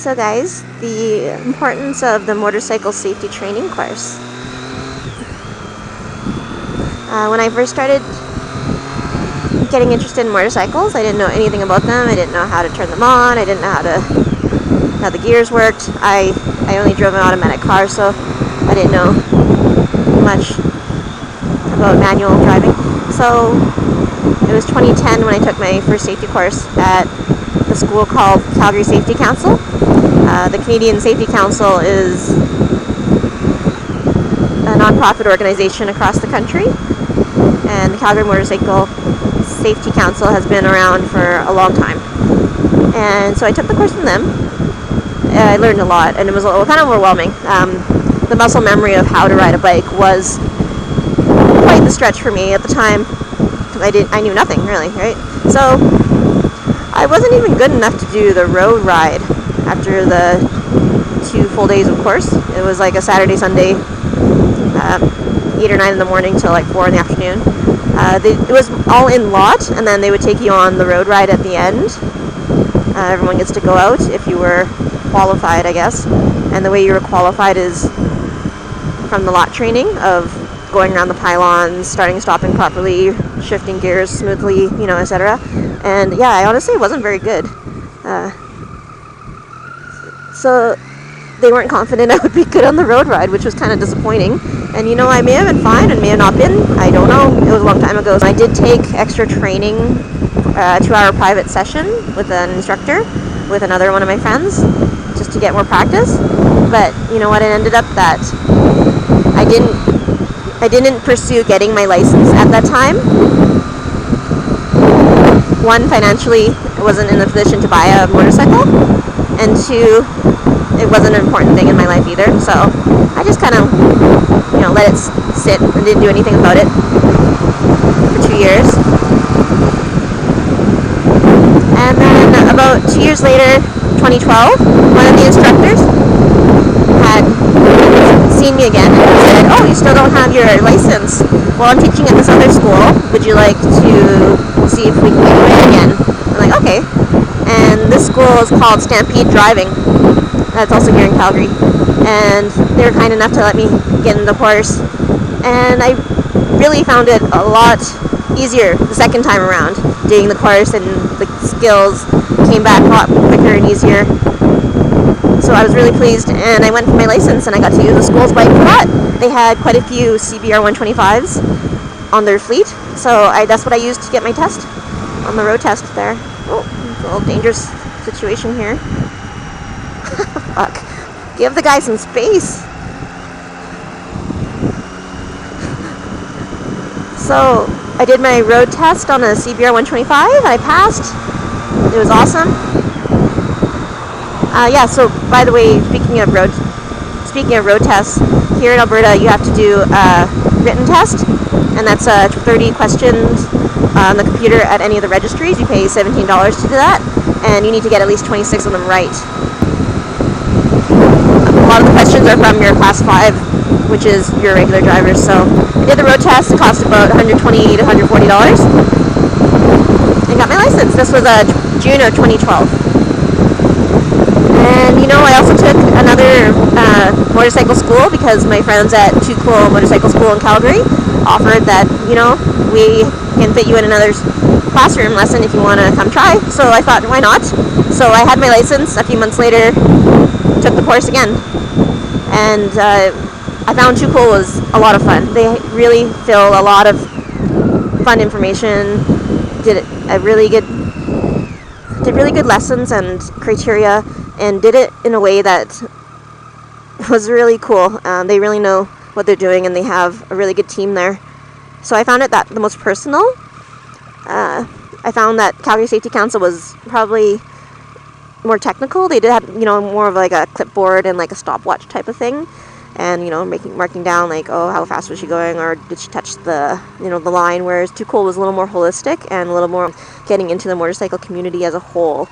So guys, the importance of the motorcycle safety training course. When I first started getting interested in motorcycles, I didn't know anything about them. I didn't know how to turn them on. I didn't know how the gears worked. I only drove an automatic car, so I didn't know much about manual driving. So it was 2010 when I took my first safety course at the school called Calgary Safety Council. The Canadian Safety Council is a non-profit organization across the country, and the Calgary Motorcycle Safety Council has been around for a long time. And so I took the course from them. I learned a lot, and it was kind of overwhelming. The muscle memory of how to ride a bike was quite the stretch for me at the time, because I knew nothing really, right? So I wasn't even good enough to do the road ride after the 2 full days of course. It was like a Saturday, Sunday, 8 or 9 in the morning till like 4 in the afternoon. It was all in lot, and then they would take you on the road ride at the end. Everyone gets to go out if you were qualified, I guess. And the way you were qualified is from the lot training of going around the pylons, starting and stopping properly, shifting gears smoothly, etc. And yeah, I honestly wasn't very good. So they weren't confident I would be good on the road ride, which was kind of disappointing. And I may have been fine and may have not been. I don't know. It was a long time ago. I did take extra training, a 2-hour private session with an instructor, with another one of my friends, just to get more practice. But you know what? It ended up that I didn't pursue getting my license at that time. One, financially, I wasn't in a position to buy a motorcycle, and 2, it wasn't an important thing in my life either. So I just kind of, let it sit and didn't do anything about it for 2 years. And then about 2 years later, 2012, one of the instructors had seen me again and said, "Oh, you still don't have your license. Well, I'm teaching at this other school. Would you like to see if we can get you in again?" I'm like, "Okay." And this school is called Stampede driving. That's also here in Calgary. And they were kind enough to let me get in the course. And I really found it a lot easier the second time around, doing the course, and the skills came back a lot quicker and easier. So I was really pleased, and I went for my license, and I got to use the school's bike for that. They had quite a few CBR 125s on their fleet, so that's what I used to get my test, on the road test there. Oh, it's a little dangerous situation here. Fuck. Give the guy some space. So I did my road test on a CBR 125. I passed. It was awesome. So by the way, speaking of road tests, here in Alberta you have to do a written test, and that's 30 questions on the computer at any of the registries. You pay $17 to do that, and you need to get at least 26 of them right. A lot of the questions are from your class 5, which is your regular drivers. So I did the road test. It cost about $120 to $140. I got my license. This was June of 2012. And I also took another motorcycle school because my friends at Too Cool Motorcycle School in Calgary offered that, we can fit you in another classroom lesson if you want to come try. So I thought, why not? So I had my license. A few months later, took the course again. And I found Too Cool was a lot of fun. They really fill a lot of fun information, did really good lessons and criteria, and did it in a way that was really cool. They really know what they're doing, and they have a really good team there. So I found it that the most personal. I found that Calgary Safety Council was probably more technical. They did have, more of like a clipboard and like a stopwatch type of thing, and marking down like, oh, how fast was she going, or did she touch the the line. Whereas Too Cool was a little more holistic and a little more getting into the motorcycle community as a whole.